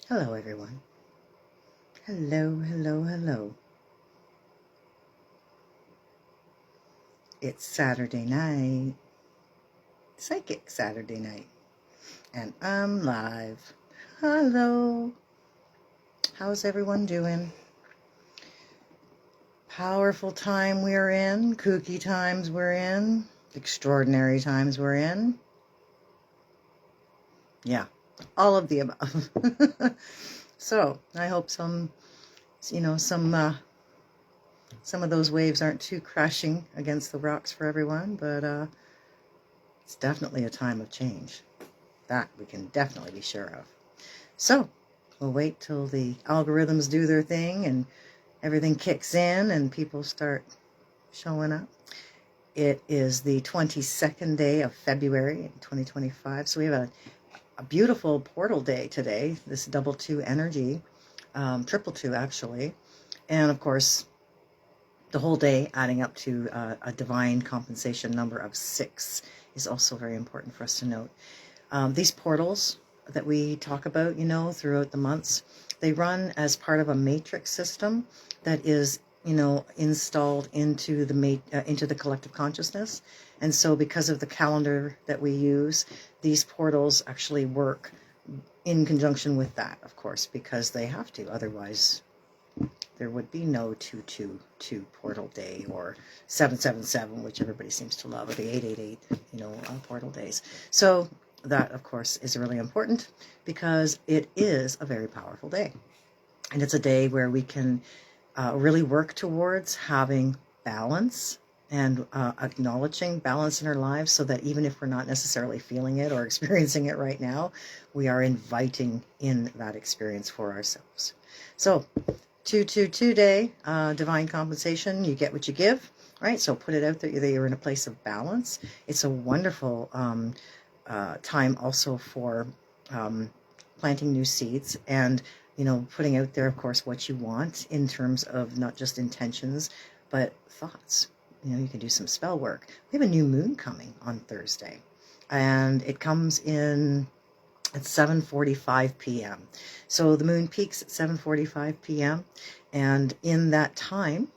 Hello, everyone. Hello, hello, hello. It's Saturday night, Psychic Saturday night, and I'm live. Hello. How's everyone doing? Powerful time we're in, kooky times we're in, extraordinary times we're in. Yeah, all of the above. So I hope some of those waves aren't too crashing against the rocks for everyone, but it's definitely a time of change. That we can definitely be sure of. So we'll wait till the algorithms do their thing and everything kicks in and people start showing up. It is the 22nd day of February 2025. So we have a beautiful portal day today, this double two energy, triple two actually. And of course, the whole day adding up to a divine compensation number of 6 is also very important for us to note. These portals that we talk about, throughout the months, they run as part of a matrix system that is, installed into the collective consciousness. And so because of the calendar that we use, these portals actually work in conjunction with that, of course, because they have to. Otherwise, there would be no 222 portal day or 777, which everybody seems to love, or the 888, portal days. So that, of course, is really important because it is a very powerful day. And it's a day where we can really work towards having balance and acknowledging balance in our lives, so that even if we're not necessarily feeling it or experiencing it right now, we are inviting in that experience for ourselves. So 222 day, divine compensation, you get what you give, right? So put it out there that you're in a place of balance. It's a wonderful time also for planting new seeds and, putting out there, of course, what you want in terms of not just intentions, but thoughts. You can do some spell work. We have a new moon coming on Thursday, and it comes in at 7:45 p.m. So the moon peaks at 7:45 p.m. And in that time,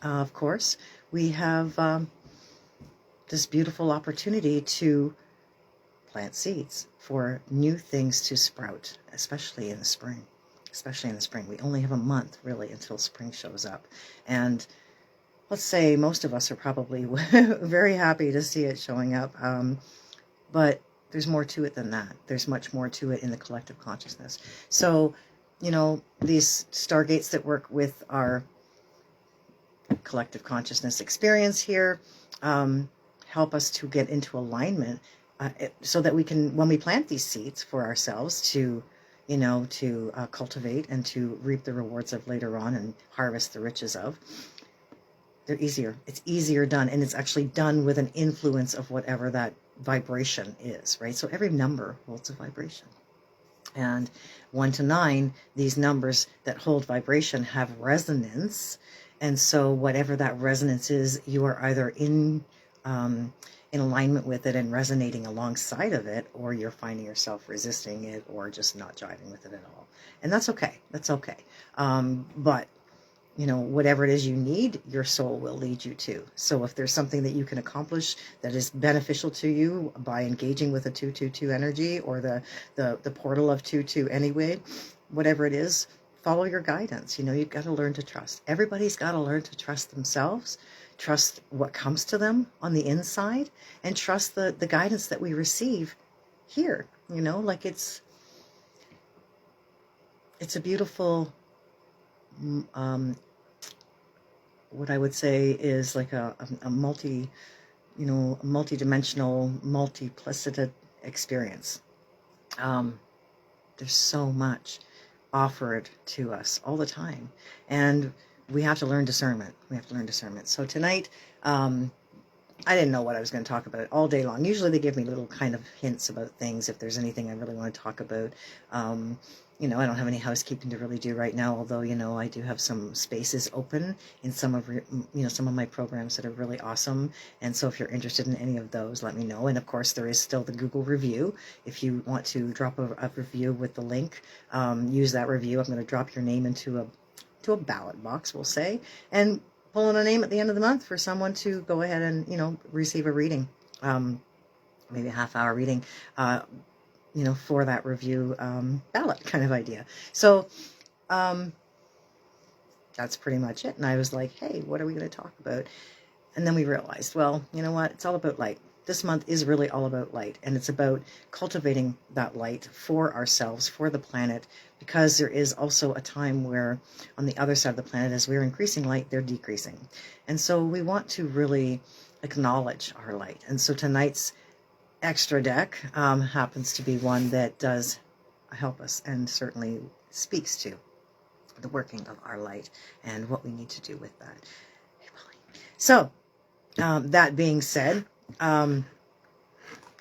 of course, we have this beautiful opportunity to plant seeds for new things to sprout, especially in the spring. Especially in the spring. We only have a month, really, until spring shows up. And let's say most of us are probably very happy to see it showing up. But there's more to it than that. There's much more to it in the collective consciousness. So, these stargates that work with our collective consciousness experience here help us to get into alignment so that we can, when we plant these seeds for ourselves to cultivate and to reap the rewards of later on and harvest the riches of, they're easier. It's easier done, and it's actually done with an influence of whatever that vibration is, right? So every number holds a vibration. And 1 to 9, these numbers that hold vibration have resonance. And so whatever that resonance is, you are either in alignment with it and resonating alongside of it, or you're finding yourself resisting it or just not jiving with it at all. And that's okay. That's okay. But whatever it is you need, your soul will lead you to. So if there's something that you can accomplish that is beneficial to you by engaging with a 222 energy or the portal of 22 anyway, whatever it is, follow your guidance. You've got to learn to trust. Everybody's got to learn to trust themselves, trust what comes to them on the inside, and trust the guidance that we receive here. Like it's a beautiful what I would say is like a multi-dimensional, multiplicited experience. There's so much offered to us all the time, and we have to learn discernment. So tonight, I didn't know what I was going to talk about all day long. Usually they give me little kind of hints about things if there's anything I really want to talk about. You know, I don't have any housekeeping to really do right now, although, you know, I do have some spaces open in some of, some of my programs that are really awesome. And so if you're interested in any of those, let me know. And of course, there is still the Google review. If you want to drop a review with the link, use that review. I'm going to drop your name into a ballot box, we'll say, and pull in a name at the end of the month for someone to go ahead and, receive a reading, maybe a half-hour reading, for that review ballot kind of idea. So that's pretty much it. And I was like, hey, what are we going to talk about? And then we realized, well, you know what? It's all about light. This month is really all about light, and it's about cultivating that light for ourselves, for the planet, because there is also a time where on the other side of the planet, as we're increasing light, they're decreasing. And so we want to really acknowledge our light. And so tonight's extra deck happens to be one that does help us and certainly speaks to the working of our light and what we need to do with that. So that being said,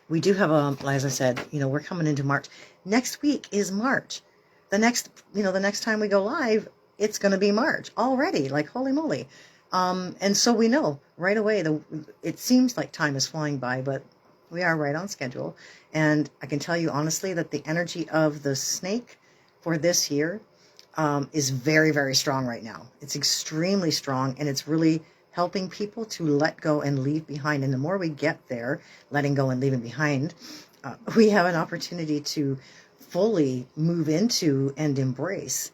we do have as I said, we're coming into March. Next week is March. The next time we go live, it's going to be March already. Like, holy moly. And so we know right away, it seems like time is flying by, but we are right on schedule. And I can tell you honestly that the energy of the snake for this year is very, very strong right now. It's extremely strong, and it's really helping people to let go and leave behind. And the more we get there, letting go and leaving behind, we have an opportunity to fully move into and embrace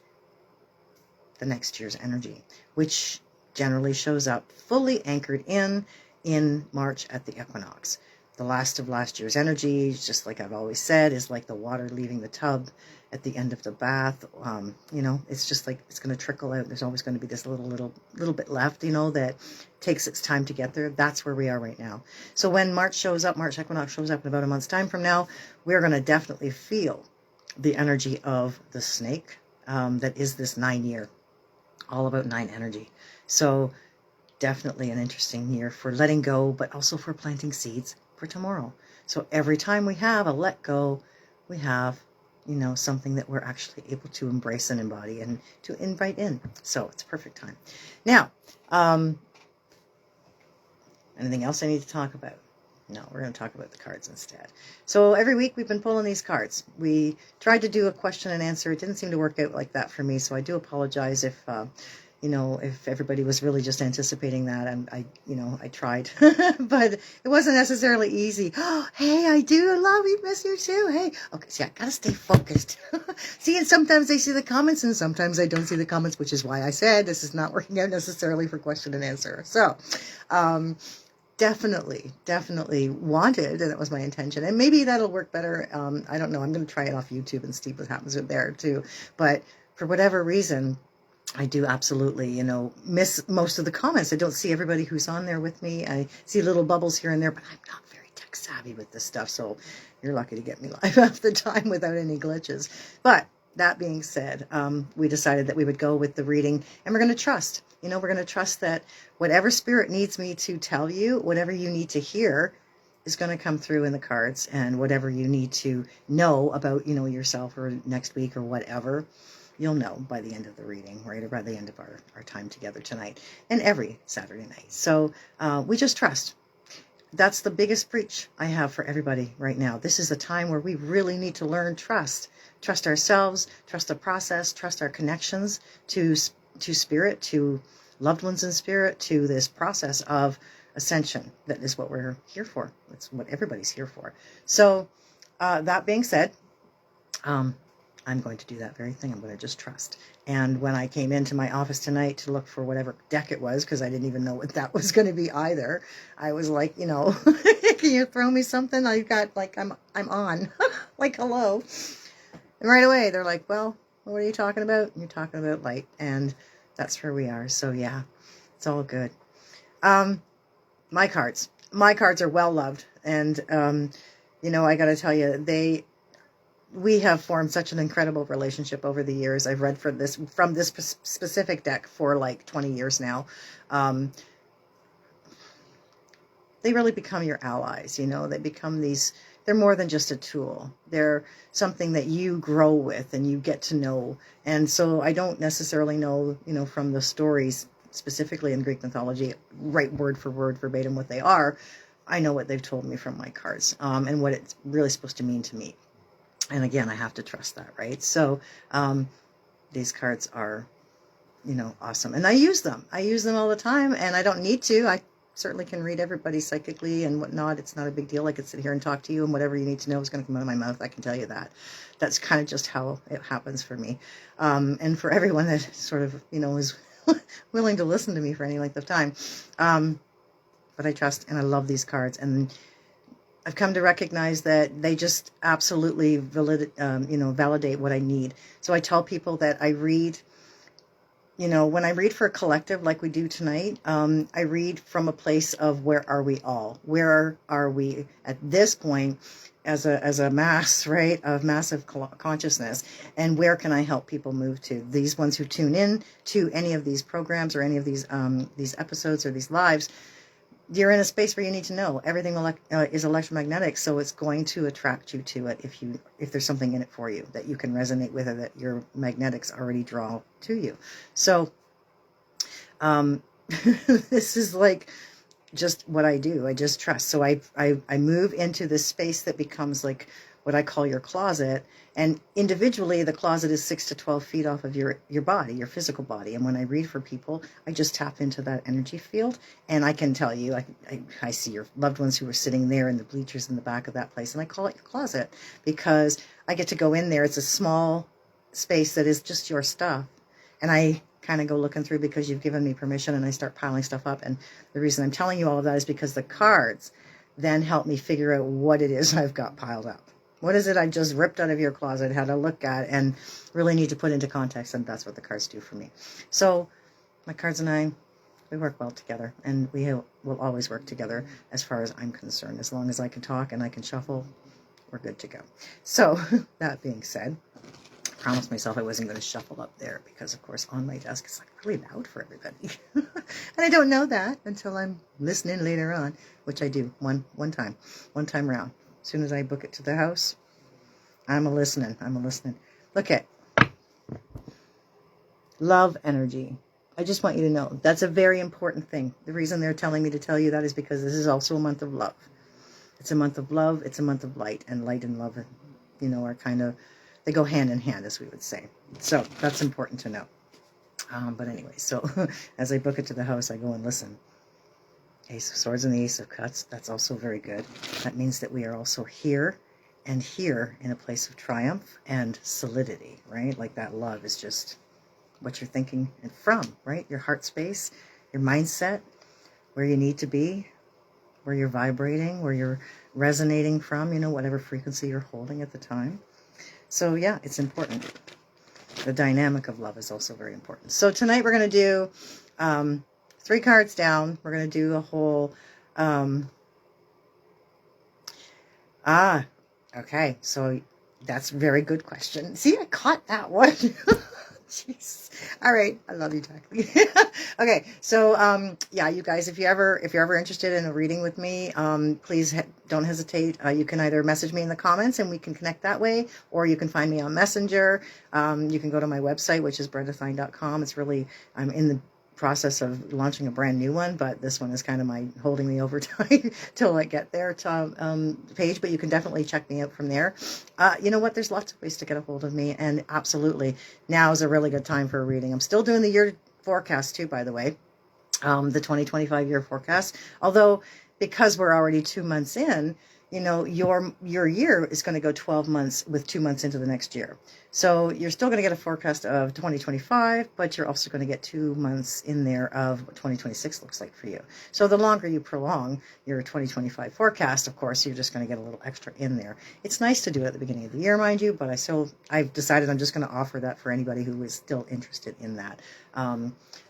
the next year's energy, which generally shows up fully anchored in March at the equinox. The last of last year's energy, just like I've always said, is like the water leaving the tub at the end of the bath. It's just like it's going to trickle out. There's always going to be this little bit left, that takes its time to get there. That's where we are right now. So when March equinox shows up in about a month's time from now, we're going to definitely feel the energy of the snake that is this 9 year, all about 9 energy. So definitely an interesting year for letting go, but also for planting seeds for tomorrow. So every time we have a let go, we have, something that we're actually able to embrace and embody and to invite in. So it's a perfect time. Now, anything else I need to talk about? No, we're going to talk about the cards instead. So every week we've been pulling these cards. We tried to do a question and answer. It didn't seem to work out like that for me. So I do apologize if everybody was really just anticipating that. And I tried, but it wasn't necessarily easy. Oh, hey, I miss you too. Hey, okay, see, I gotta stay focused. See, and sometimes I see the comments and sometimes I don't see the comments, which is why I said this is not working out necessarily for question and answer. So, definitely wanted, and that was my intention. And maybe that'll work better. I don't know. I'm going to try it off YouTube and see what happens with there too. But for whatever reason, I do absolutely, miss most of the comments. I don't see everybody who's on there with me. I see little bubbles here and there, but I'm not very tech savvy with this stuff. So you're lucky to get me live half the time without any glitches. But that being said, we decided that we would go with the reading, and we're going to trust. We're going to trust that whatever spirit needs me to tell you, whatever you need to hear is going to come through in the cards, and whatever you need to know about, yourself or next week or whatever, you'll know by the end of the reading, right? Or by the end of our time together tonight and every Saturday night. So we just trust. That's the biggest preach I have for everybody right now. This is a time where we really need to learn trust. Trust ourselves, trust the process, trust our connections to spirit, to loved ones in spirit, to this process of ascension. That is what we're here for. That's what everybody's here for. So that being said, I'm going to do that very thing. I'm going to just trust. And when I came into my office tonight to look for whatever deck it was, because I didn't even know what that was going to be either, I was like, can you throw me something? I've got, I'm on. Like, hello. And right away, they're like, well, what are you talking about? And you're talking about light. And that's where we are. So, yeah, it's all good. My cards are well loved. And, I got to tell you, we have formed such an incredible relationship over the years. I've read from this specific deck for like 20 years now. they really become your allies. You know, they become these, they're more than just a tool. They're something that you grow with and you get to know. And so I don't necessarily know, you know, from the stories specifically in Greek mythology, right word for word, verbatim what they are. I know what they've told me from my cards, and what it's really supposed to mean to me. And again, I have to trust that, right? So these cards are, you know, awesome. And I use them. I use them all the time, and I don't need to. I certainly can read everybody psychically and whatnot. It's not a big deal. I could sit here and talk to you, and whatever you need to know is going to come out of my mouth. I can tell you that. That's kind of just how it happens for me. And for everyone that sort of, you know, is willing to listen to me for any length of time. But I trust and I love these cards. And I've come to recognize that they just absolutely validate what I need. So I tell people that I read, you know, when I read for a collective like we do tonight, I read from a place of where are we all? Where are we at this point as a mass, right, of massive consciousness? And where can I help people move to? These ones who tune in to any of these programs or any of these episodes or these lives, you're in a space where you need to know everything is electromagnetic, so it's going to attract you to it if there's something in it for you that you can resonate with or that your magnetics already draw to you. So this is like just what I do. I just trust. So I move into this space that becomes like what I call your closet. And individually, the closet is 6 to 12 feet off of your body, your physical body. And when I read for people, I just tap into that energy field. And I can tell you, I see your loved ones who are sitting there in the bleachers in the back of that place. And I call it your closet because I get to go in there. It's a small space that is just your stuff. And I kind of go looking through because you've given me permission, and I start piling stuff up. And the reason I'm telling you all of that is because the cards then help me figure out what it is I've got piled up. What is it I just ripped out of your closet, had a look at, and really need to put into context? And that's what the cards do for me. So my cards and I, we work well together, and we will always work together as far as I'm concerned. As long as I can talk and I can shuffle, we're good to go. So that being said, I promised myself I wasn't going to shuffle up there because, of course, on my desk it's like really loud for everybody. And I don't know that until I'm listening later on, which I do one time round. As soon as I book it to the house, I'm a listening. Look at love energy. I just want you to know that's a very important thing. The reason they're telling me to tell you that is because this is also a month of love. It's a month of love. It's a month of light, and light and love, you know, are kind of, they go hand in hand, as we would say. So that's important to know. But anyway, so as I book it to the house, I go and listen. Ace of Swords and the Ace of Cups, that's also very good. That means that we are also here and here in a place of triumph and solidity, right? Like that love is just what you're thinking and from, right? Your heart space, your mindset, where you need to be, where you're vibrating, where you're resonating from, you know, whatever frequency you're holding at the time. So yeah, it's important. The dynamic of love is also very important. So tonight we're going to do 3 cards down. We're going to do a whole, okay. So that's a very good question. See, I caught that one. Jeez. All right. I love you, Jacqueline. Okay. So, yeah, you guys, if you're ever interested in a reading with me, please don't hesitate. You can either message me in the comments and we can connect that way, or you can find me on Messenger. You can go to my website, which is brendathine.com. It's really, I'm in the process of launching a brand new one, but this one is kind of holding me over time till I get there to page, but you can definitely check me out from there. You know what, there's lots of ways to get a hold of me, and absolutely now is a really good time for a reading. I'm still doing the year forecast too, by the way, the 2025 year forecast, although because we're already 2 months in, you know, your year is going to go 12 months with 2 months into the next year. So you're still going to get a forecast of 2025, but you're also going to get 2 months in there of what 2026 looks like for you. So the longer you prolong your 2025 forecast, of course, you're just going to get a little extra in there. It's nice to do it at the beginning of the year, mind you, but I've decided I'm just going to offer that for anybody who is still interested in that.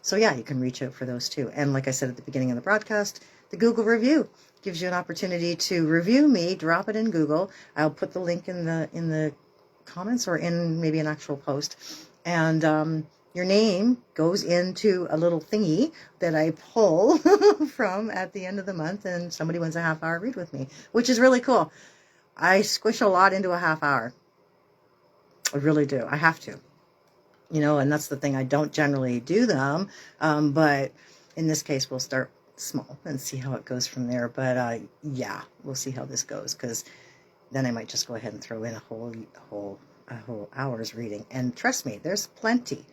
So yeah, you can reach out for those too. And like I said at the beginning of the broadcast, the Google review gives you an opportunity to review me. Drop it in Google. I'll put the link in the comments or in maybe an actual post. And, your name goes into a little thingy that I pull from at the end of the month, and somebody wins a half-hour read with me, which is really cool. I squish a lot into a half hour. I really do. I have to. And that's the thing. I don't generally do them, but in this case, we'll start small and see how it goes from there. But yeah, we'll see how this goes, because then I might just go ahead and throw in a whole hour's reading. And trust me, there's plenty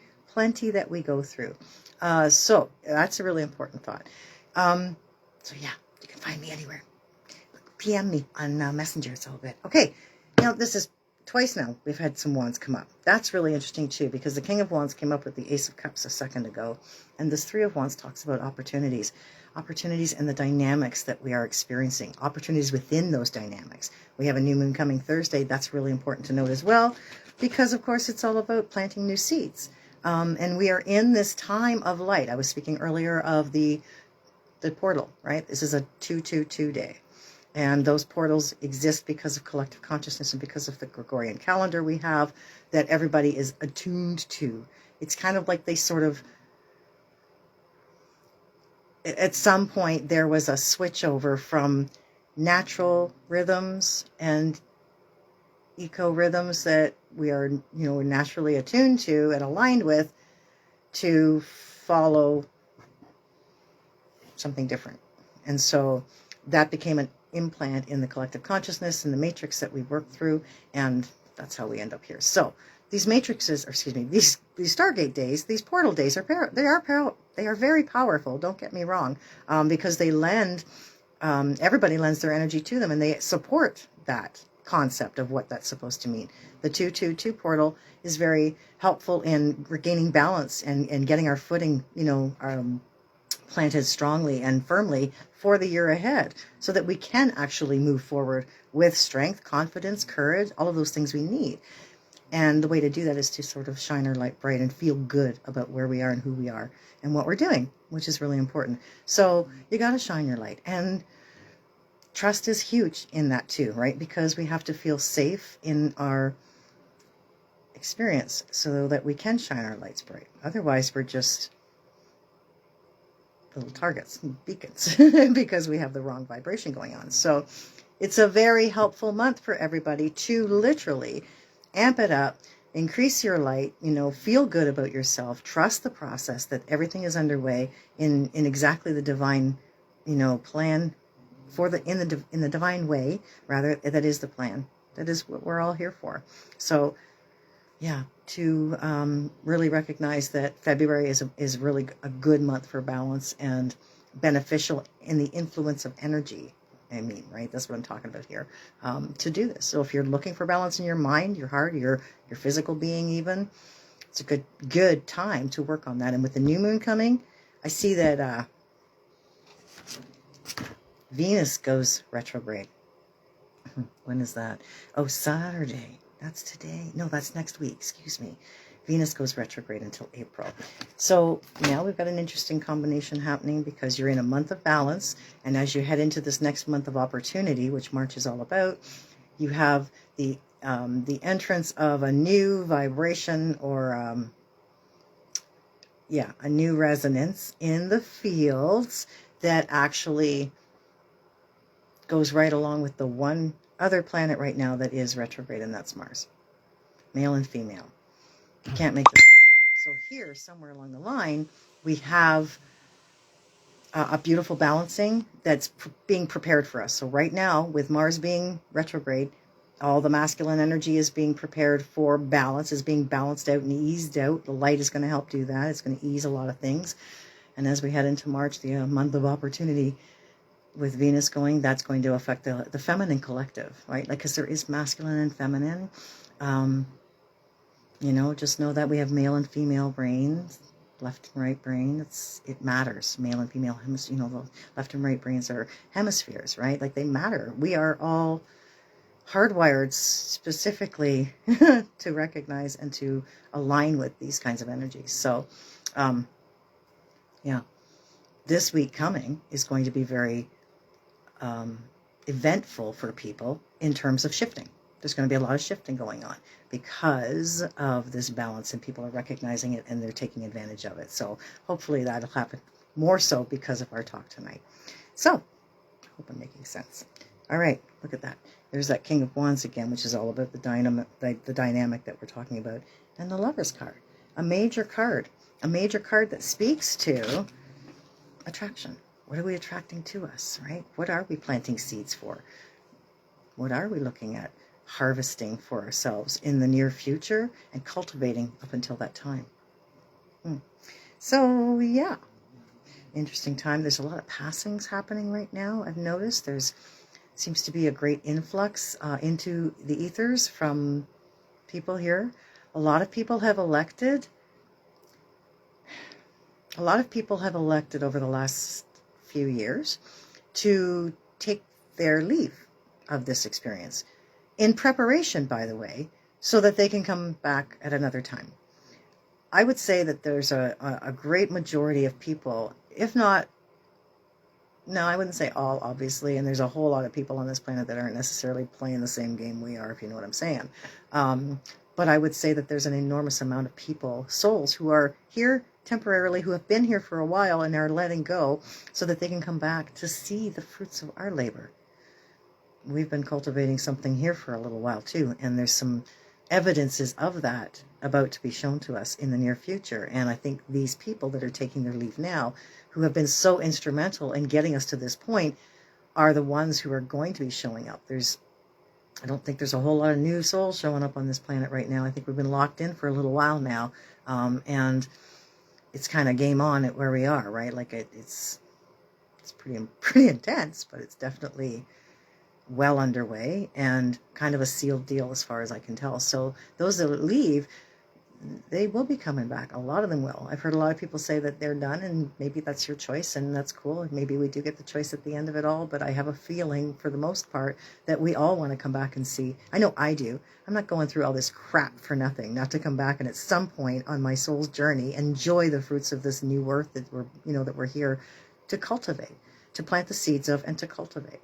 that we go through. So that's a really important thought. So yeah, you can find me anywhere. PM me on Messenger. It's all good. Okay, this is twice now we've had some wands come up. That's really interesting too, because the King of Wands came up with the Ace of Cups a second ago, and this Three of Wands talks about opportunities and the dynamics that we are experiencing, opportunities within those dynamics. We have a new moon coming Thursday. That's really important to note as well, because of course it's all about planting new seeds. And we are in this time of light. I was speaking earlier of the portal, right? This is a 222 day. And those portals exist because of collective consciousness and because of the Gregorian calendar we have that everybody is attuned to. It's kind of like they sort of, at some point, there was a switch over from natural rhythms and eco rhythms that we are, naturally attuned to and aligned with, to follow something different. And so that became an implant in the collective consciousness and the matrix that we work through, and that's how we end up here. So these matrices, these Stargate days, these portal days they are very powerful. Don't get me wrong, because they everybody lends their energy to them, and they support that concept of what that's supposed to mean. The 222 portal is very helpful in regaining balance and getting our footing, planted strongly and firmly for the year ahead, so that we can actually move forward with strength, confidence, courage, all of those things we need. And the way to do that is to sort of shine our light bright and feel good about where we are and who we are and what we're doing, which is really important. So you got to shine your light. And trust is huge in that too, right? Because we have to feel safe in our experience so that we can shine our lights bright. Otherwise, we're just little targets, beacons, because we have the wrong vibration going on. So it's a very helpful month for everybody to literally amp it up, increase your light, feel good about yourself, trust the process, that everything is underway in exactly the divine, plan for in the divine way, rather, that is the plan. That is what we're all here for. So yeah, to really recognize that February is really a good month for balance and beneficial in the influence of energy. Right? That's what I'm talking about here, to do this. So if you're looking for balance in your mind, your heart, your physical being even, it's a good time to work on that. And with the new moon coming, I see that Venus goes retrograde. When is that? Oh, Saturday. That's today. No, that's next week. Excuse me. Venus goes retrograde until April. So now we've got an interesting combination happening, because you're in a month of balance. And as you head into this next month of opportunity, which March is all about, you have the entrance of a new vibration, or a new resonance in the fields that actually goes right along with the one other planet right now that is retrograde, and that's Mars. Male and female. You can't make this stuff up. So here, somewhere along the line, we have a beautiful balancing that's being prepared for us. So right now, with Mars being retrograde, all the masculine energy is being prepared for balance, is being balanced out and eased out. The light is going to help do that. It's going to ease a lot of things. And as we head into March, the month of opportunity, with Venus going, that's going to affect the feminine collective, right? Because there is masculine and feminine. Just know that we have male and female brains, left and right brain. It matters. Male and female the left and right brains are hemispheres, right? Like, they matter. We are all hardwired specifically to recognize and to align with these kinds of energies. So, this week coming is going to be very eventful for people in terms of shifting. There's going to be a lot of shifting going on because of this balance, and people are recognizing it and they're taking advantage of it. So hopefully that'll happen more so because of our talk tonight. So I hope I'm making sense. All right, look at that. There's that King of Wands again, which is all about the dynamic that we're talking about. And the Lover's card, a major card that speaks to attraction. What are we attracting to us, right? What are we planting seeds for? What are we looking at harvesting for ourselves in the near future and cultivating up until that time? So, yeah, interesting time. There's a lot of passings happening right now. I've noticed there's seems to be a great influx into the ethers from people here. A lot of people have elected over the last few years to take their leave of this experience, in preparation, by the way, so that they can come back at another time. I would say that there's a great majority of people, if not, no, I wouldn't say all, obviously, and there's a whole lot of people on this planet that aren't necessarily playing the same game we are, if you know what I'm saying. But I would say that there's an enormous amount of people, souls, who are here temporarily, who have been here for a while and are letting go so that they can come back to see the fruits of our labor. We've been cultivating something here for a little while too, and there's some evidences of that about to be shown to us in the near future. And I think these people that are taking their leave now, who have been so instrumental in getting us to this point, are the ones who are going to be showing up. I don't think there's a whole lot of new souls showing up on this planet right now. I think we've been locked in for a little while now, and it's kind of game on at where we are, right? Like it's pretty intense, but it's definitely well underway and kind of a sealed deal as far as I can tell. So those that leave, they will be coming back. A lot of them will. I've heard a lot of people say that they're done, and maybe that's your choice, and that's cool. Maybe we do get the choice at the end of it all, but I have a feeling, for the most part, that we all want to come back and see. I know I do. I'm not going through all this crap for nothing, not to come back and at some point on my soul's journey enjoy the fruits of this new earth that we're here to cultivate, to plant the seeds of, and to cultivate.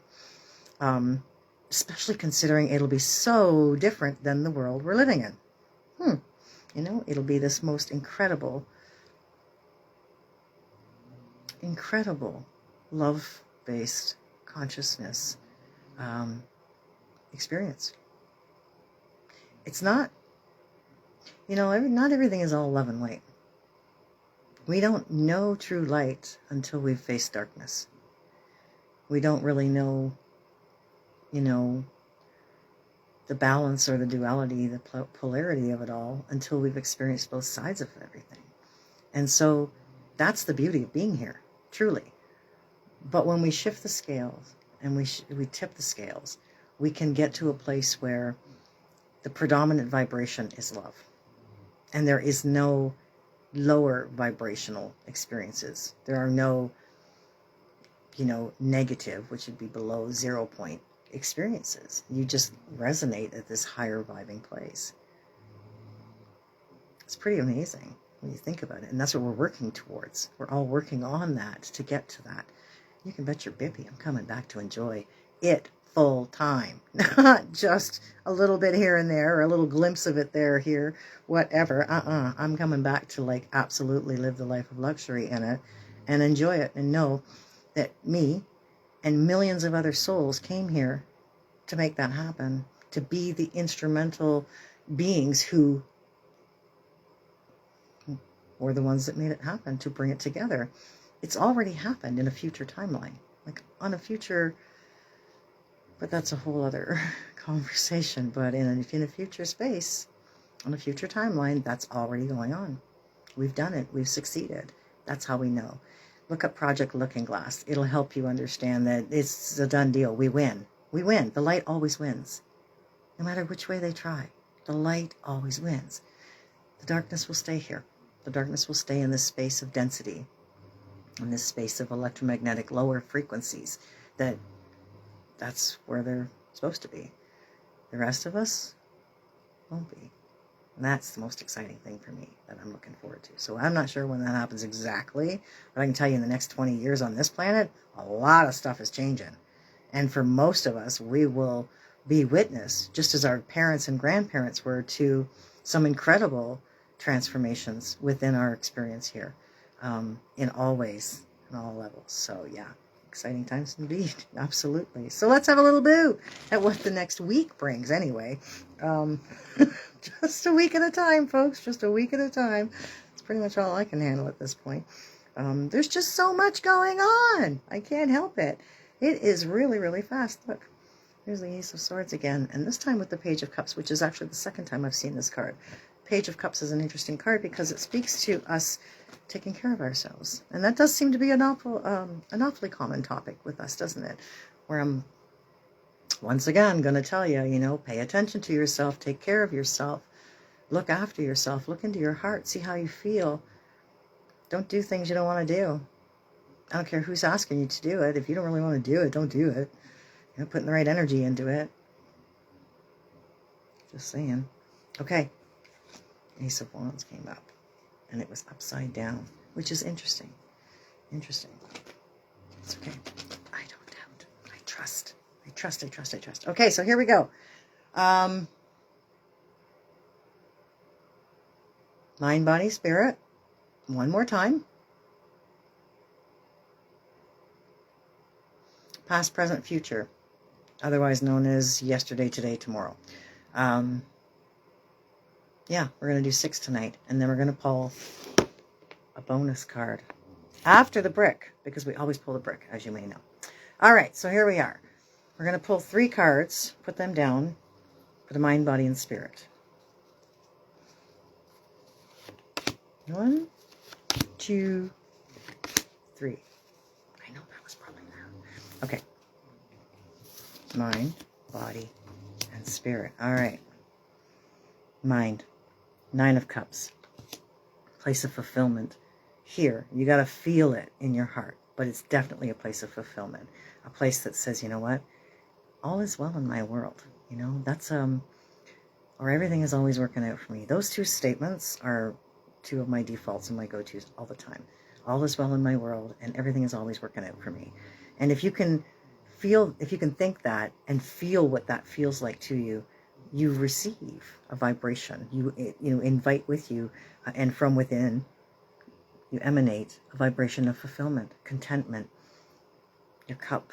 Especially considering it'll be so different than the world we're living in. It'll be this most incredible love-based consciousness experience. It's not, not everything is all love and light. We don't know true light until we've faced darkness. We don't really know, the balance or the duality, the polarity of it all, until we've experienced both sides of everything. And so that's the beauty of being here, truly. But when we shift the scales and we tip the scales, we can get to a place where the predominant vibration is love. And there is no lower vibrational experiences. There are no, negative, which would be below 0 point experiences. You just resonate at this higher vibing place. It's pretty amazing when you think about it. And that's what we're working towards. We're all working on that to get to that. You can bet your bippy I'm coming back to enjoy it full time. Not just a little bit here and there, or a little glimpse of it there, here, whatever. I'm coming back to absolutely live the life of luxury in it and enjoy it, and know that me and millions of other souls came here to make that happen, to be the instrumental beings who were the ones that made it happen, to bring it together. It's already happened in a future timeline, on a future, but that's a whole other conversation. But in a future space, on a future timeline, that's already going on. We've done it. We've succeeded. That's how we know. Look up Project Looking Glass. It'll help you understand that it's a done deal. We win. We win. The light always wins. No matter which way they try, the light always wins. The darkness will stay here. The darkness will stay in this space of density, in this space of electromagnetic lower frequencies. That's where they're supposed to be. The rest of us won't be. And that's the most exciting thing for me that I'm looking forward to. So I'm not sure when that happens exactly, but I can tell you in the next 20 years on this planet, a lot of stuff is changing. And for most of us, we will be witness, just as our parents and grandparents were, to some incredible transformations within our experience here, in all ways, in all levels. So yeah, exciting times indeed. Absolutely. So let's have a little boo at what the next week brings anyway. Just a week at a time, folks, just a week at a time. It's pretty much all I can handle at this point. There's just so much going on. I can't help it. It is really, really fast. Look, there's the Ace of Swords again, and this time with the Page of Cups, which is actually the second time I've seen this card. Page of Cups is an interesting card because it speaks to us taking care of ourselves. And that does seem to be an awfully common topic with us, doesn't it? Where I'm, once again, going to tell you, you know, pay attention to yourself, take care of yourself, look after yourself, look into your heart, see how you feel. Don't do things you don't want to do. I don't care who's asking you to do it. If you don't really want to do it, don't do it. You're not putting the right energy into it. Just saying. Okay. Ace of Wands came up. And it was upside down, which is interesting. Interesting. It's okay. I don't doubt. I trust. I trust, I trust, I trust. Okay, so here we go. Mind, body, spirit. One more time. Past, present, future. Otherwise known as yesterday, today, tomorrow. Yeah, we're going to do 6 tonight. And then we're going to pull a bonus card after the brick, because we always pull the brick, as you may know. All right, so here we are. We're going to pull 3 cards, put them down for the mind, body, and spirit. 1, 2, 3. I know that was probably that. Okay. Mind, body, and spirit. All right. Mind. 9 of Cups. Place of fulfillment. Here, you got to feel it in your heart, but it's definitely a place of fulfillment. A place that says, you know what? All is well in my world. You know, that's, or everything is always working out for me. Those 2 statements are 2 of my defaults and my go-tos all the time. All is well in my world, and everything is always working out for me. And if you can feel, if you can think that and feel what that feels like to you, you receive a vibration. You invite with you, and from within, you emanate a vibration of fulfillment, contentment. Your cup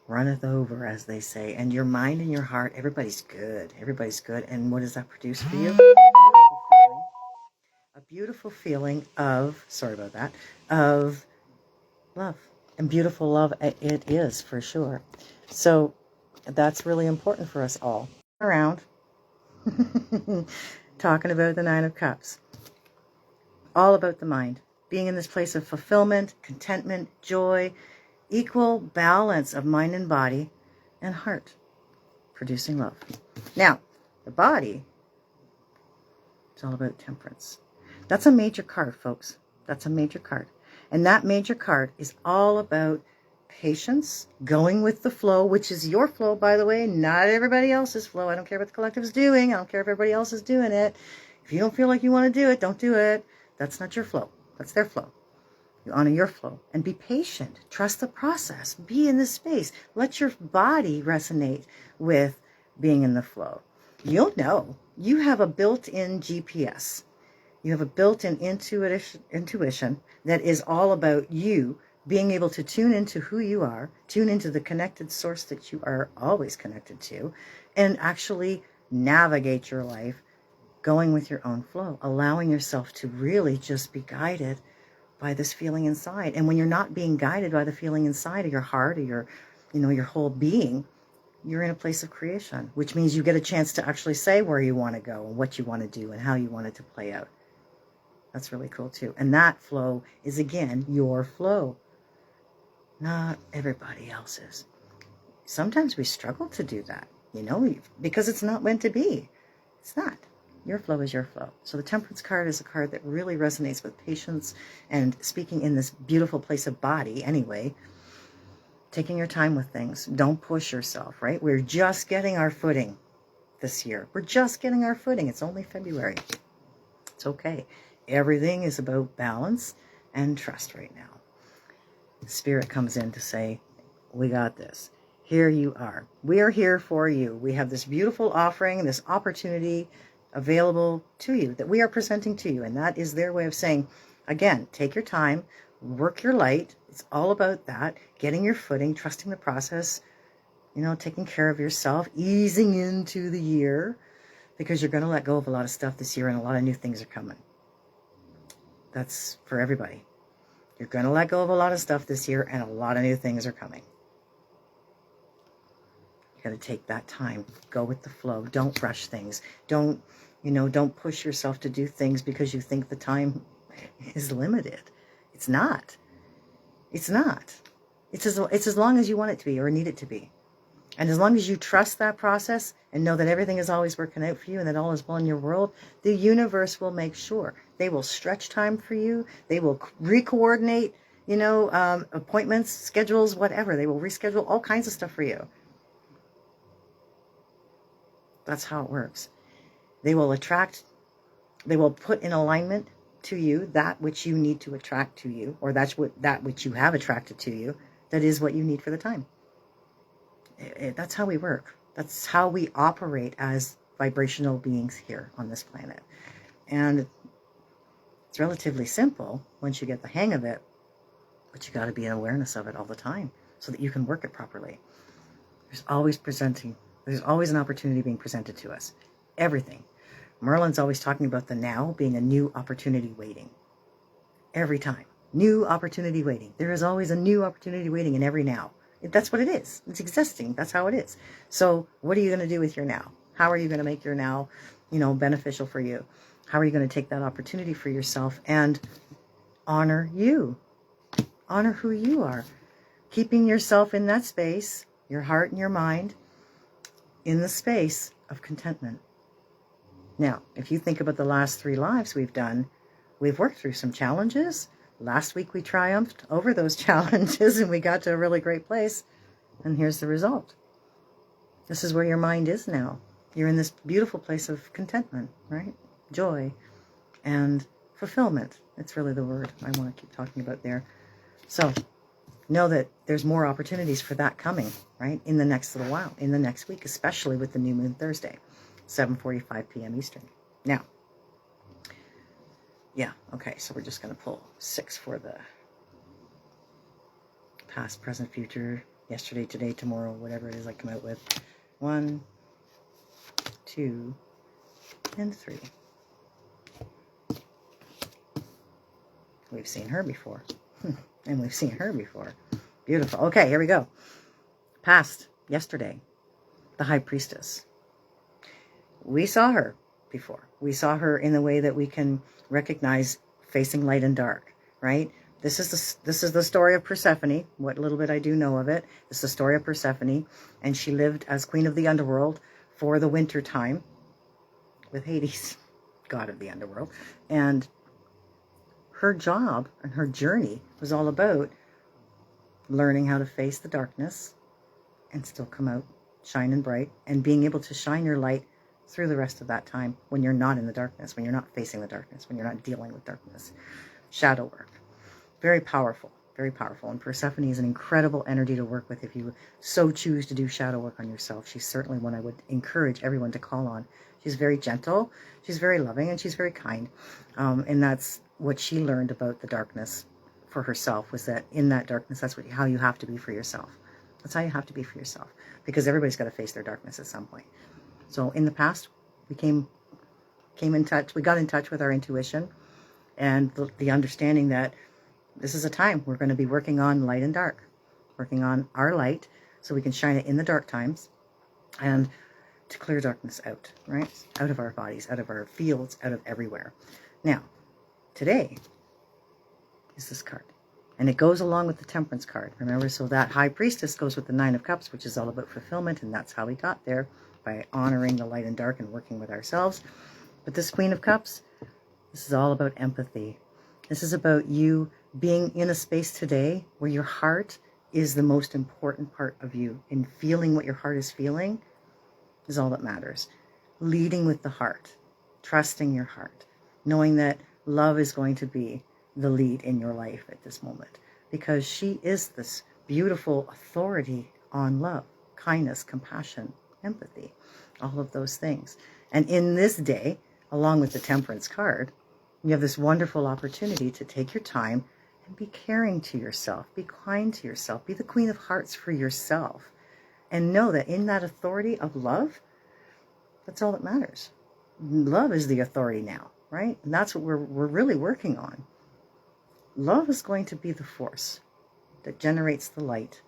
runneth over, as they say, and your mind and your heart, everybody's good. Everybody's good. And what does that produce for you? A beautiful feeling of, sorry about that, of love. And beautiful love it is, for sure. So that's really important for us all. Around. Talking about the 9 of Cups. All about the mind. Being in this place of fulfillment, contentment, joy, equal balance of mind and body and heart. Producing love. Now, the body, it's all about temperance. That's a major card, folks. That's a major card. And that major card is all about patience, going with the flow, which is your flow, by the way, not everybody else's flow. I don't care what the collective is doing. I don't care if everybody else is doing it. If you don't feel like you want to do it, don't do it. That's not your flow. That's their flow. You honor your flow and be patient. Trust the process. Be in this space. Let your body resonate with being in the flow. You'll know. You have a built-in GPS. You have a built-in intuition that is all about you being able to tune into who you are, tune into the connected source that you are always connected to, and actually navigate your life going with your own flow, allowing yourself to really just be guided by this feeling inside. And when you're not being guided by the feeling inside of your heart or your, your whole being, you're in a place of creation, which means you get a chance to actually say where you want to go and what you want to do and how you want it to play out. That's really cool too. And that flow is, again, your flow, not everybody else's. Sometimes we struggle to do that, because it's not meant to be. It's not. Your flow is your flow. So the Temperance card is a card that really resonates with patience and speaking in this beautiful place of body anyway. Taking your time with things. Don't push yourself, right? We're just getting our footing this year. We're just getting our footing. It's only February. It's okay. Everything is about balance and trust right now. Spirit comes in to say, we got this. here you are. We are here for you. We have this beautiful offering, this opportunity available to you that we are presenting to you. And that is their way of saying, again, take your time, work your light. It's all about that, getting your footing, trusting the process, taking care of yourself, easing into the year, because you're going to let go of a lot of stuff this year and a lot of new things are coming. That's for everybody. You're going to let go of a lot of stuff this year and a lot of new things are coming. You got to take that time. Go with the flow. Don't rush things. Don't push yourself to do things because you think the time is limited. It's not. It's not. It's as long as you want it to be or need it to be. And as long as you trust that process and know that everything is always working out for you and that all is well in your world, the universe will make sure. They will stretch time for you. They will re-coordinate, appointments, schedules, whatever. They will reschedule all kinds of stuff for you. That's how it works. They will put in alignment to you that which you need to attract to you, or that which you have attracted to you, that is what you need for the time. That's how we work. That's how we operate as vibrational beings here on this planet. And it's relatively simple once you get the hang of it, but you got to be in awareness of it all the time so that you can work it properly. There's always an opportunity being presented to us. Everything. Merlin's always talking about the now being a new opportunity waiting. Every time. New opportunity waiting. There is always a new opportunity waiting in every now. That's what it is. It's existing. That's how it is. So what are you going to do with your now? How are you going to make your now, beneficial for you? How are you going to take that opportunity for yourself and honor you? Honor who you are. Keeping yourself in that space, your heart and your mind, in the space of contentment. Now, if you think about the last 3 lives we've done, we've worked through some challenges. Last week we triumphed over those challenges and we got to a really great place. And here's the result. This is where your mind is now. You're in this beautiful place of contentment, right? Joy and fulfillment. It's really the word I want to keep talking about there. So know that there's more opportunities for that coming, right? In the next little while, in the next week, especially with the new moon Thursday, 7:45 p.m. Eastern. Now, yeah, okay, so we're just going to pull 6 for the past, present, future, yesterday, today, tomorrow, whatever it is I come out with. 1, 2, and 3. We've seen her before. And we've seen her before. Beautiful. Okay, here we go. Past, yesterday, the High Priestess. We saw her before. We saw her in the way that we can recognize facing light and dark, right? This is the story of Persephone. What little bit I do know of it. It's the story of Persephone, and she lived as queen of the underworld for the winter time with Hades, god of the underworld. And her job and her journey was all about learning how to face the darkness and still come out shining bright, and being able to shine your light through the rest of that time when you're not in the darkness, when you're not facing the darkness, when you're not dealing with darkness. Shadow work. Very powerful, very powerful. And Persephone is an incredible energy to work with if you so choose to do shadow work on yourself. She's certainly one I would encourage everyone to call on. She's very gentle, she's very loving, and she's very kind. And that's what she learned about the darkness for herself, was that in that darkness, that's how you have to be for yourself. That's how you have to be for yourself, because everybody's got to face their darkness at some point. So in the past, we came in touch, we got in touch with our intuition and the understanding that this is a time we're going to be working on light and dark, working on our light so we can shine it in the dark times and to clear darkness out, right? Out of our bodies, out of our fields, out of everywhere. Now, today is this card. And it goes along with the Temperance card. Remember, so that High Priestess goes with the 9 of Cups, which is all about fulfillment, and that's how we got there, by honoring the light and dark and working with ourselves. But this Queen of Cups, this is all about empathy. This is about you being in a space today where your heart is the most important part of you, and feeling what your heart is feeling is all that matters. Leading with the heart, trusting your heart, knowing that love is going to be the lead in your life at this moment, because she is this beautiful authority on love. kindness, compassion, empathy, all of those things. And in this day, along with the Temperance card, you have this wonderful opportunity to take your time and be caring to yourself, be kind to yourself, be the Queen of Hearts for yourself, and know that in that authority of love, that's all that matters. Love is the authority now, right? And that's what we're really working on. Love is going to be the force that generates the light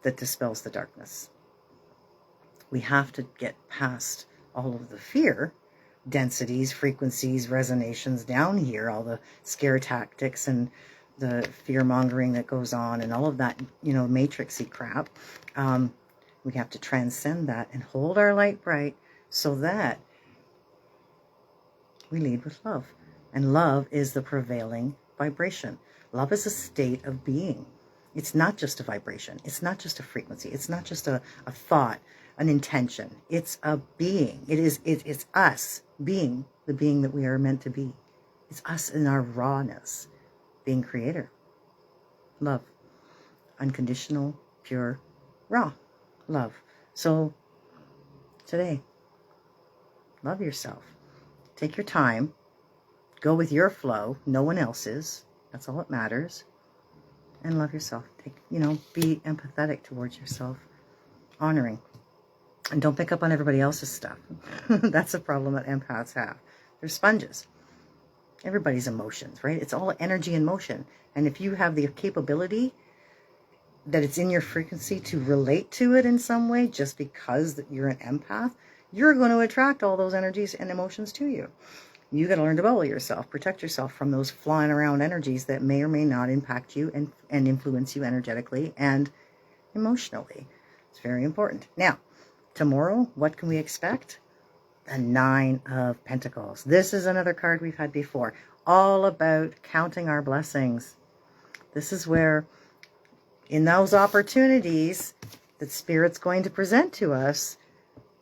that dispels the darkness. We have to get past all of the fear densities, frequencies, resonations down here, all the scare tactics and the fear mongering that goes on and all of that, matrixy crap. We have to transcend that and hold our light bright so that we lead with love. And love is the prevailing vibration. Love is a state of being. It's not just a vibration. It's not just a frequency. It's not just a thought, an intention. It's a being. It's us being the being that we are meant to be. It's us in our rawness, being creator. Love. Unconditional, pure, raw love. So today, love yourself. Take your time. Go with your flow, no one else's. That's all that matters. And love yourself. Be empathetic towards yourself. Honoring. And don't pick up on everybody else's stuff. That's a problem that empaths have. They're sponges. Everybody's emotions, right? It's all energy and motion. And if you have the capability that it's in your frequency to relate to it in some way, just because you're an empath, you're going to attract all those energies and emotions to you. You got to learn to bubble yourself, protect yourself from those flying around energies that may or may not impact you and influence you energetically and emotionally. It's very important. Now, tomorrow, what can we expect? The 9 of Pentacles. This is another card we've had before, all about counting our blessings. This is where, in those opportunities that Spirit's going to present to us,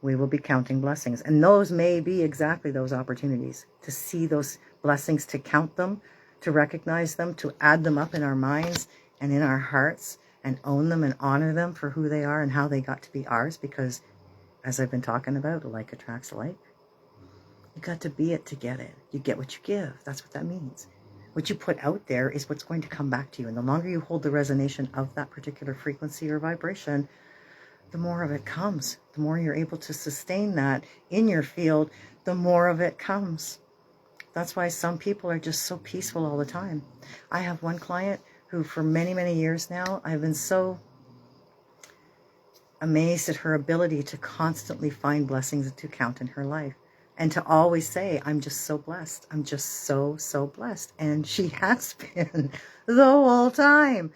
we will be counting blessings. And those may be exactly those opportunities, to see those blessings, to count them, to recognize them, to add them up in our minds and in our hearts, and own them and honor them for who they are and how they got to be ours. Because, as I've been talking about, like attracts like. You got to be it to get it. You get what you give. That's what that means. What you put out there is what's going to come back to you. And the longer you hold the resonation of that particular frequency or vibration, the more of it comes. The more you're able to sustain that in your field, the more of it comes. That's why some people are just so peaceful all the time. I have one client who for many, many years now, I've been so amazed at her ability to constantly find blessings to count in her life. And to always say, I'm just so blessed. I'm just so, so blessed. And she has been the whole time.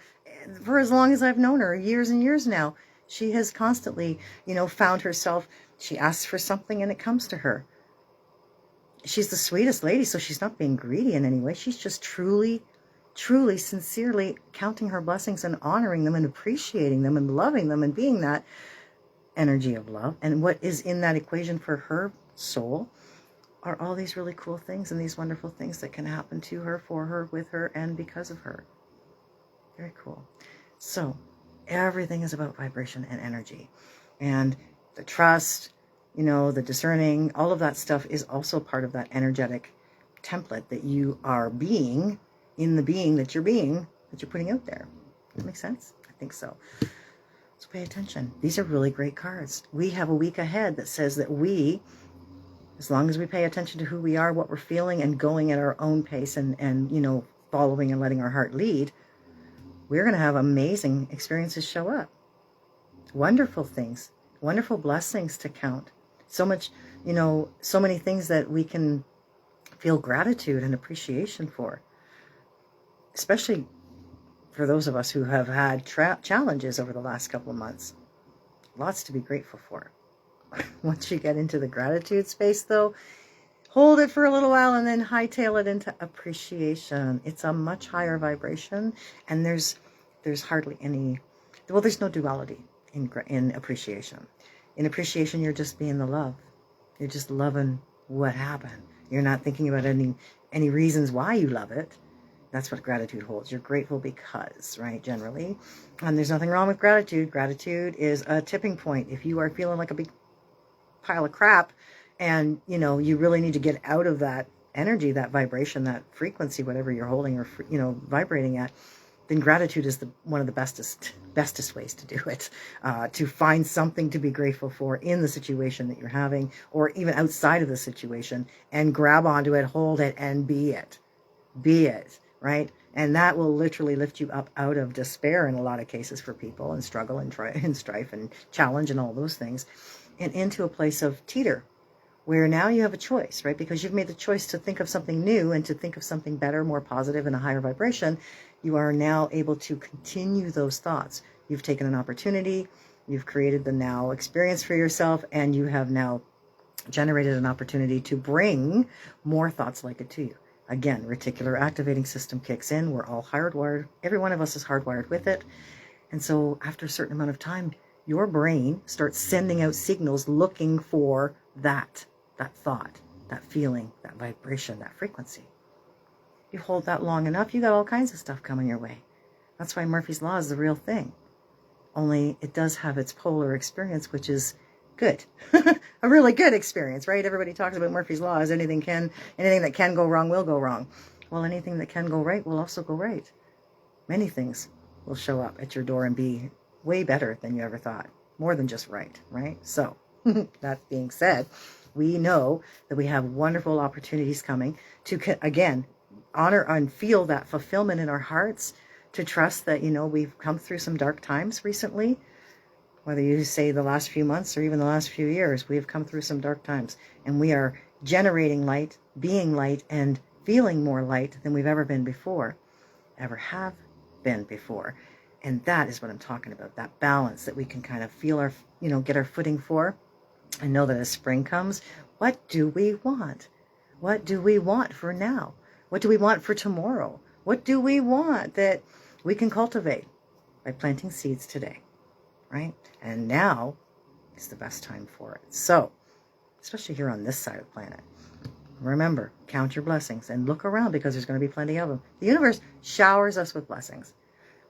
For as long as I've known her, years and years now. She has constantly, found herself, she asks for something and it comes to her. She's the sweetest lady, so she's not being greedy in any way. She's just truly, truly, sincerely counting her blessings and honoring them and appreciating them and loving them and being that energy of love. And what is in that equation for her soul are all these really cool things and these wonderful things that can happen to her, for her, with her, and because of her. Very cool. So everything is about vibration and energy. And the trust, the discerning, all of that stuff is also part of that energetic template that you are being in the being that you're putting out there. That makes sense? I think so. So pay attention. These are really great cards. We have a week ahead that says that we, as long as we pay attention to who we are, what we're feeling, and going at our own pace and following and letting our heart lead, we're going to have amazing experiences show up. Wonderful things, wonderful blessings to count. So much, so many things that we can feel gratitude and appreciation for. Especially for those of us who have had challenges over the last couple of months. Lots to be grateful for. Once you get into the gratitude space, though, hold it for a little while and then hightail it into appreciation. It's a much higher vibration, and there's hardly any, there's no duality in appreciation. In appreciation, you're just being the love. You're just loving what happened. You're not thinking about any reasons why you love it. That's what gratitude holds. You're grateful because, right, generally. And there's nothing wrong with gratitude. Gratitude is a tipping point. If you are feeling like a big pile of crap and, you know, you really need to get out of that energy, that vibration, that frequency, whatever you're holding or, you know, vibrating at, then gratitude is one of the bestest ways to do it, to find something to be grateful for in the situation that you're having, or even outside of the situation, and grab onto it, hold it, and be it, right? And that will literally lift you up out of despair in a lot of cases for people, and struggle and strife and challenge and all those things, and into a place of teeter, where now you have a choice, right? Because you've made the choice to think of something new and to think of something better, more positive, and a higher vibration. You are now able to continue those thoughts. You've taken an opportunity, you've created the now experience for yourself, and you have now generated an opportunity to bring more thoughts like it to you. Again, reticular activating system kicks in. We're all hardwired. Every one of us is hardwired with it. And so after a certain amount of time, your brain starts sending out signals looking for that thought, that feeling, that vibration, that frequency. You hold that long enough, you got all kinds of stuff coming your way. That's why Murphy's Law is the real thing. Only it does have its polar experience, which is good. A really good experience, right? Everybody talks about Murphy's Law as anything that can go wrong will go wrong. Well, anything that can go right will also go right. Many things will show up at your door and be way better than you ever thought. More than just right? So, that being said, we know that we have wonderful opportunities coming to, again, honor and feel that fulfillment in our hearts, to trust that, you know, we've come through some dark times recently. Whether you say the last few months or even the last few years, we have come through some dark times, and we are generating light, being light, and feeling more light than we've ever been before, ever have been before. And that is what I'm talking about, that balance that we can kind of feel our, you know, get our footing for, and know that as spring comes, what do we want? What do we want for now? What do we want for tomorrow? What do we want that we can cultivate by planting seeds today, right? And now is the best time for it. So, especially here on this side of the planet, remember, count your blessings and look around, because there's going to be plenty of them. The universe showers us with blessings.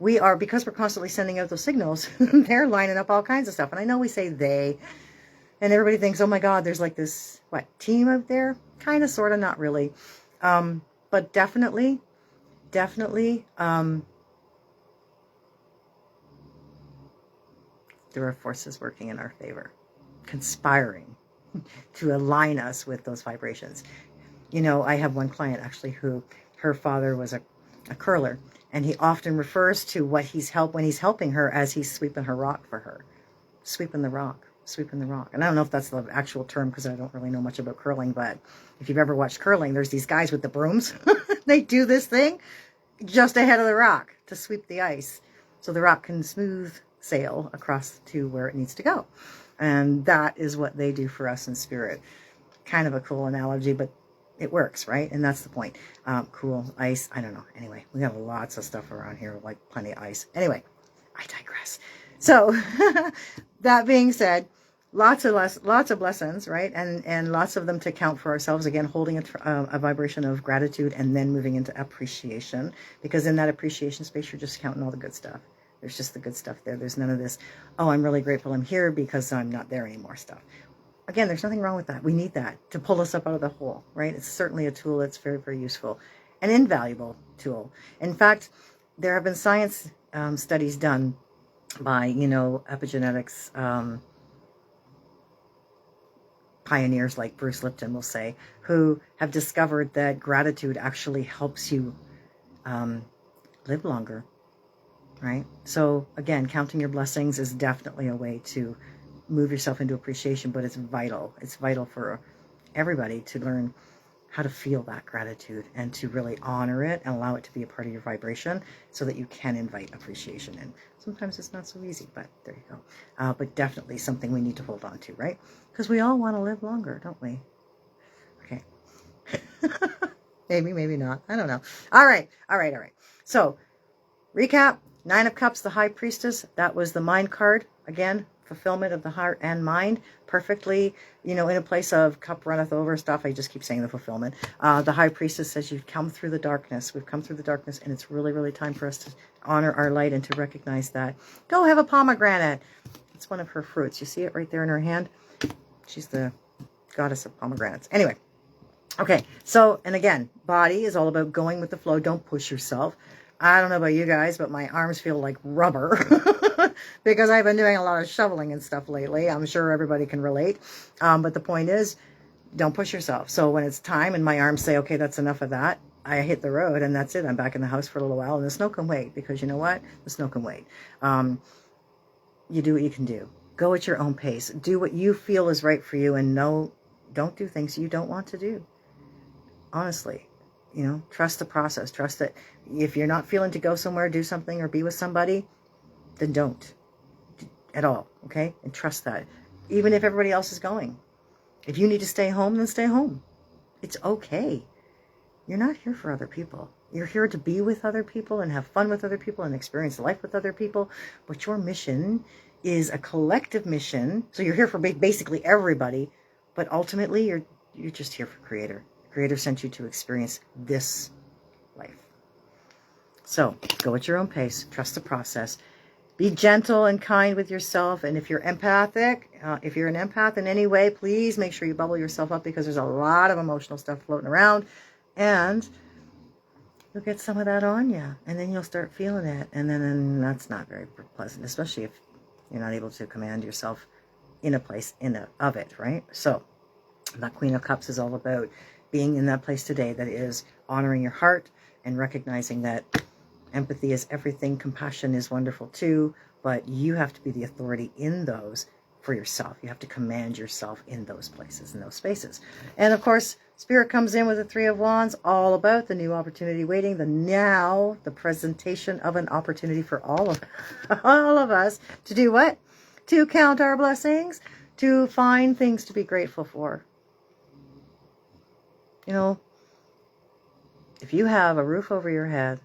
Because we're constantly sending out those signals, they're lining up all kinds of stuff. And I know we say they, and everybody thinks, oh my God, there's like this, team out there? Kind of, sort of, not really. But definitely, there are forces working in our favor, conspiring to align us with those vibrations. You know, I have one client actually who, her father was a curler, and he often refers to when he's helping her as he's sweeping her rock for her. Sweeping the rock. And I don't know if that's the actual term, because I don't really know much about curling, but if you've ever watched curling, there's these guys with the brooms. They do this thing just ahead of the rock to sweep the ice, so the rock can smooth sail across to where it needs to go. And that is what they do for us in spirit. Kind of a cool analogy, but it works, right? And that's the point. Cool ice, I don't know. Anyway, we have lots of stuff around here, like plenty of ice. Anyway, I digress. So that being said, lots of lessons, right? And lots of them to count for ourselves. Again, holding a vibration of gratitude, and then moving into appreciation, because in that appreciation space, you're just counting all the good stuff. There's just the good stuff there. There's none of this, oh, I'm really grateful I'm here because I'm not there anymore stuff. Again, there's nothing wrong with that. We need that to pull us up out of the hole, right? It's certainly a tool that's very, very useful, an invaluable tool. In fact, there have been science studies done by, epigenetics pioneers like Bruce Lipton, will say, who have discovered that gratitude actually helps you live longer, right? So again, counting your blessings is definitely a way to move yourself into appreciation, but it's vital. It's vital for everybody to learn how to feel that gratitude and to really honor it and allow it to be a part of your vibration so that you can invite appreciation in. Sometimes it's not so easy, but there you go. But definitely something we need to hold on to, right? Because we all want to live longer, don't we? Okay. Maybe not. I don't know. All right. So, recap. 9 of Cups, the High Priestess. That was the mind card. Again, fulfillment of the heart and mind perfectly, you know, in a place of cup runneth over stuff. I just keep saying the fulfillment. The high priestess says you've come through the darkness. We've come through the darkness, and it's really, really time for us to honor our light and to recognize that. Go have a pomegranate. It's one of her fruits. You see it right there in her hand? She's the goddess of pomegranates. Anyway. Okay, so, and again, body is all about going with the flow. Don't push yourself. I don't know about you guys, but my arms feel like rubber because I've been doing a lot of shoveling and stuff lately. I'm sure everybody can relate. But the point is, don't push yourself. So when it's time and my arms say, okay, that's enough of that, I hit the road and that's it. I'm back in the house for a little while and the snow can wait, because you know what? The snow can wait. You do what you can do. Go at your own pace. Do what you feel is right for you, and no, don't do things you don't want to do. Honestly, you know, trust the process. Trust that if you're not feeling to go somewhere, do something, or be with somebody, then don't at all. Okay? And trust that. Even if everybody else is going. If you need to stay home, then stay home. It's okay. You're not here for other people. You're here to be with other people and have fun with other people and experience life with other people. But your mission is a collective mission. So you're here for basically everybody. But ultimately, you're just here for Creator. Creator sent you to experience this life. So go at your own pace. Trust the process. Be gentle and kind with yourself. And if you're empathic, if you're an empath in any way, please make sure you bubble yourself up, because there's a lot of emotional stuff floating around. And you'll get some of that on you. And then you'll start feeling it. And then that's not very pleasant, especially if you're not able to command yourself in a place of it, right? So that Queen of Cups is all about being in that place today that is honoring your heart and recognizing that empathy is everything. Compassion is wonderful too, but you have to be the authority in those for yourself. You have to command yourself in those places, in those spaces. And of course, Spirit comes in with the Three of Wands, all about the new opportunity waiting, the presentation of an opportunity for all of us to do what? To count our blessings, to find things to be grateful for. You know, if you have a roof over your head,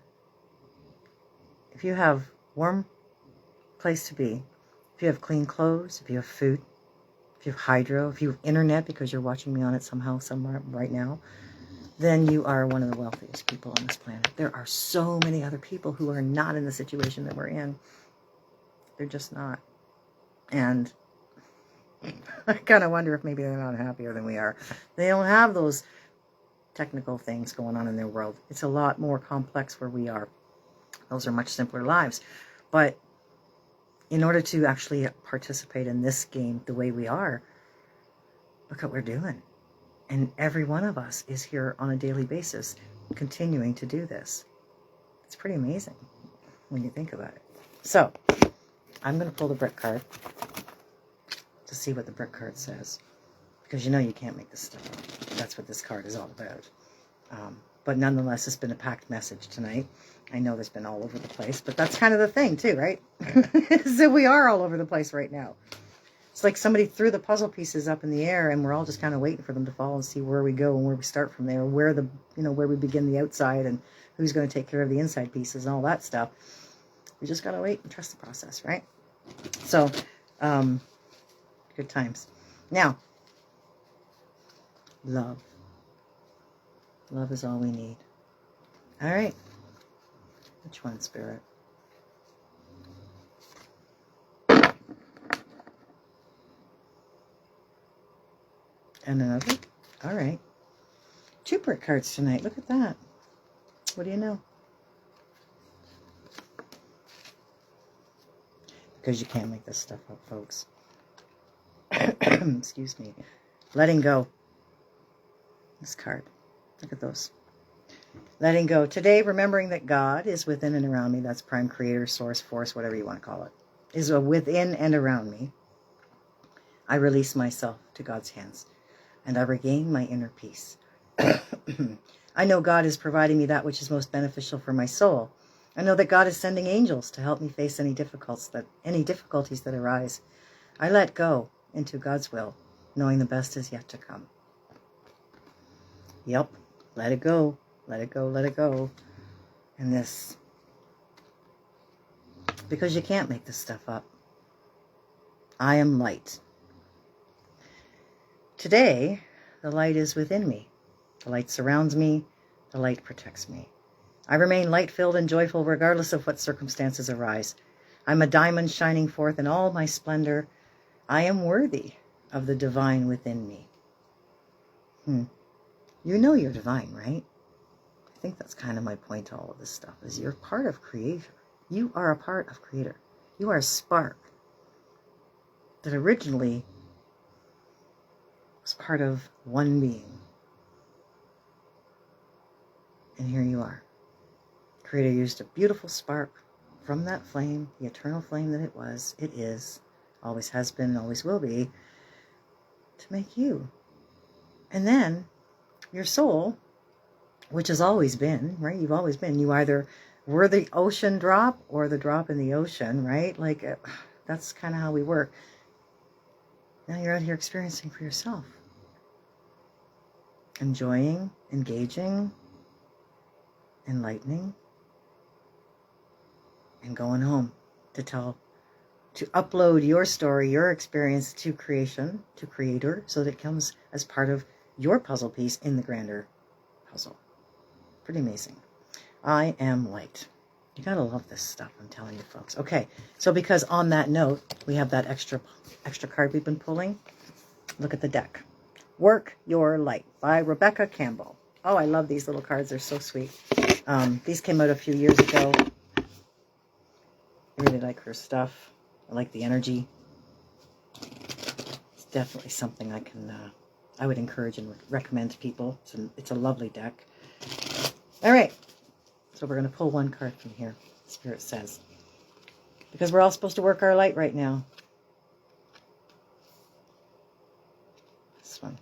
if you have warm place to be, if you have clean clothes, if you have food, if you have hydro, if you have internet because you're watching me on it somehow, somewhere right now, then you are one of the wealthiest people on this planet. There are so many other people who are not in the situation that we're in. They're just not. And I kind of wonder if maybe they're not happier than we are. They don't have those technical things going on in their world. It's a lot more complex where we are. Those are much simpler lives. But in order to actually participate in this game the way we are, look what we're doing. And every one of us is here on a daily basis continuing to do this. It's pretty amazing when you think about it. So, I'm going to pull the Brick card to see what the Brick card says. Because you know you can't make this stuff up. That's what this card is all about. But nonetheless, it's been a packed message tonight. I know there's been all over the place, but that's kind of the thing too, right? So we are all over the place right now. It's like somebody threw the puzzle pieces up in the air and we're all just kind of waiting for them to fall and see where we go and where we start from there, where we begin the outside and who's going to take care of the inside pieces and all that stuff. We just got to wait and trust the process, right? So, good times. Now, love. Love is all we need. All right. Which one, Spirit? And another? All right. 2 Brick cards tonight. Look at that. What do you know? Because you can't make this stuff up, folks. Excuse me. Letting go. This card. Look at those. Letting go. Today, remembering that God is within and around me. That's prime creator, source, force, whatever you want to call it. Is within and around me. I release myself to God's hands. And I regain my inner peace. I know God is providing me that which is most beneficial for my soul. I know that God is sending angels to help me face any difficulties that arise. I let go into God's will, knowing the best is yet to come. Yep, let it go, let it go, let it go. And this, because you can't make this stuff up. I am light. Today, the light is within me. The light surrounds me. The light protects me. I remain light-filled and joyful regardless of what circumstances arise. I'm a diamond shining forth in all my splendor. I am worthy of the divine within me. You know you're divine, right? I think that's kind of my point to all of this stuff, is you're part of Creator. You are a part of Creator. You are a spark that originally was part of one being. And here you are. Creator used a beautiful spark from that flame, the eternal flame that it was, it is, always has been, and always will be, to make you. And then your soul, which has always been, right? You've always been. You either were the ocean drop or the drop in the ocean, right? Like, that's kind of how we work. Now you're out here experiencing for yourself. Enjoying, engaging, enlightening, and going home to upload your story, your experience to creation, to Creator, so that it comes as part of your puzzle piece in the grander puzzle. Pretty amazing. I am light. You gotta love this stuff, I'm telling you folks. Okay, so because on that note, we have that extra card we've been pulling. Look at the deck. Work Your Light by Rebecca Campbell. Oh, I love these little cards. They're so sweet. These came out a few years ago. I really like her stuff. I like the energy. It's definitely something I would encourage and recommend to people. It's a lovely deck. All right. So we're going to pull one card from here. Spirit says. Because we're all supposed to work our light right now. This one.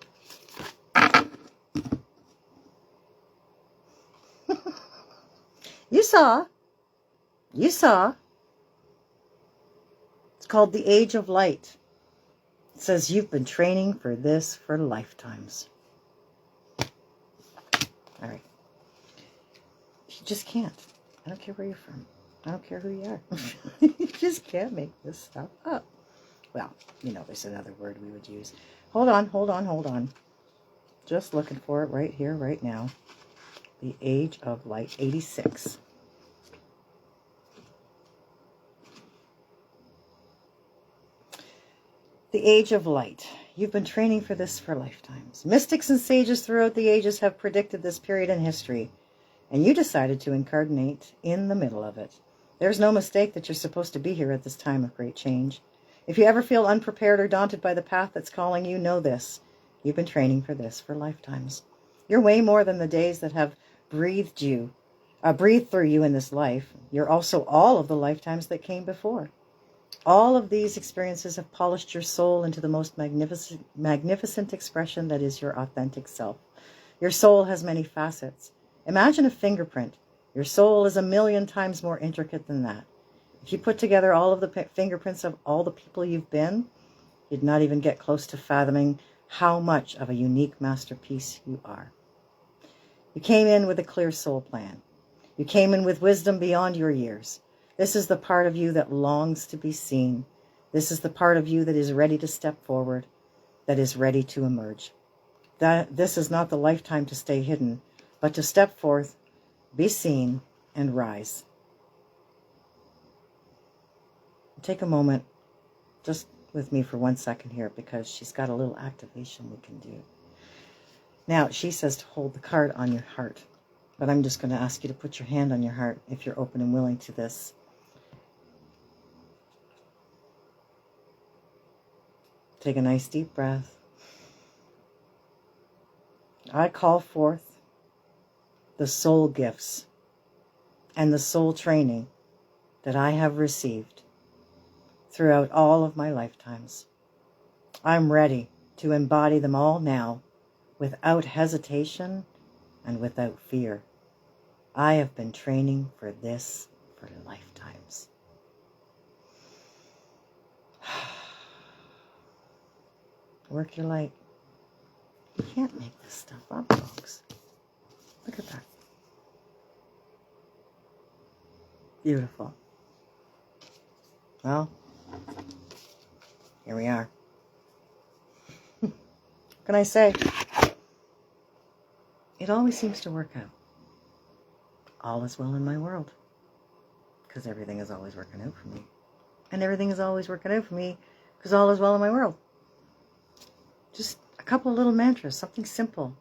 You saw. It's called The Age of Light. It says you've been training for this for lifetimes. All right. You just can't. I don't care where you're from. I don't care who you are. You just can't make this stuff up. Well, there's another word we would use. Hold on. Just looking for it right here, right now. The Age of Light, 86. The Age of Light. You've been training for this for lifetimes. Mystics and sages throughout the ages have predicted this period in history, and you decided to incarnate in the middle of it. There's no mistake that you're supposed to be here at this time of great change. If you ever feel unprepared or daunted by the path that's calling you, know this. You've been training for this for lifetimes. You're way more than the days that have breathed through you in this life. You're also all of the lifetimes that came before. All of these experiences have polished your soul into the most magnificent expression that is your authentic self. Your soul has many facets. Imagine a fingerprint. Your soul is 1,000,000 times more intricate than that. If you put together all of the fingerprints of all the people you've been, you'd not even get close to fathoming how much of a unique masterpiece you are. You came in with a clear soul plan. You came in with wisdom beyond your years. This is the part of you that longs to be seen. This is the part of you that is ready to step forward, that is ready to emerge. This is not the lifetime to stay hidden, but to step forth, be seen, and rise. Take a moment just with me for 1 second here, because she's got a little activation we can do. Now, she says to hold the card on your heart, but I'm just going to ask you to put your hand on your heart if you're open and willing to this. Take a nice deep breath. I call forth the soul gifts and the soul training that I have received throughout all of my lifetimes. I'm ready to embody them all now without hesitation and without fear. I have been training for this for lifetimes. Work your light. You can't make this stuff up, folks. Look at that. Beautiful. Well, here we are. What can I say? It always seems to work out. All is well in my world. Because everything is always working out for me. And everything is always working out for me because all is well in my world. Just a couple of little mantras, something simple.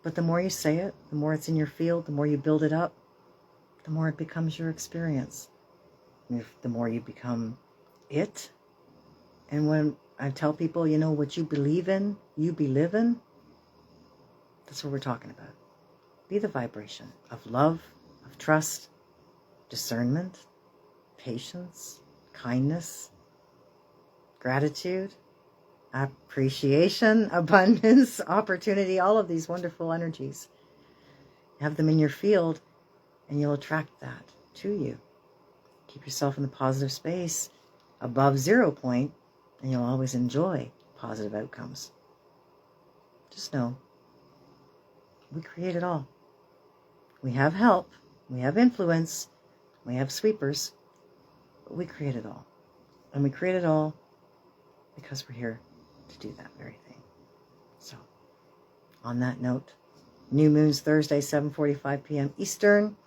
But the more you say it, the more it's in your field, the more you build it up, the more it becomes your experience. The more you become it. And when I tell people, you know, what you believe in, you be living, that's what we're talking about. Be the vibration of love, of trust, discernment, patience, kindness, gratitude, appreciation, abundance, opportunity, all of these wonderful energies. Have them in your field and you'll attract that to you. Keep yourself in the positive space above 0 point and you'll always enjoy positive outcomes. Just know, we create it all. We have help, we have influence, we have sweepers, but we create it all. And we create it all because we're here to do that very thing. So, on that note, new moon's Thursday, 7:45 p.m. Eastern.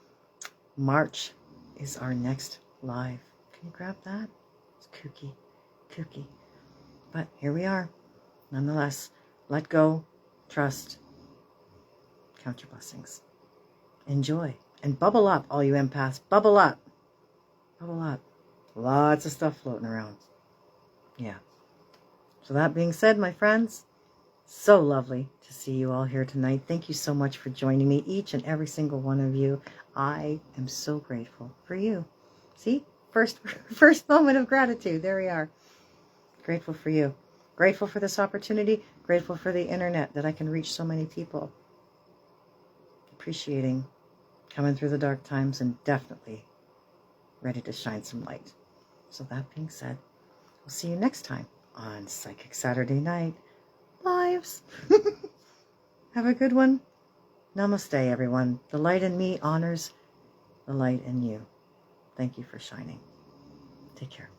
March is our next live. Can you grab that? It's kooky. But here we are. Nonetheless, let go, trust, count your blessings. Enjoy. And bubble up, all you empaths. Bubble up. Bubble up. Lots of stuff floating around. Yeah. So that being said, my friends, so lovely to see you all here tonight. Thank you so much for joining me, each and every single one of you. I am so grateful for you. See? First moment of gratitude. There we are. Grateful for you. Grateful for this opportunity. Grateful for the internet that I can reach so many people. Appreciating coming through the dark times and definitely ready to shine some light. So that being said, we'll see you next time on Psychic Saturday Night Lives. Have a good one. Namaste, everyone. The light in me honors the light in you. Thank you for shining. Take care.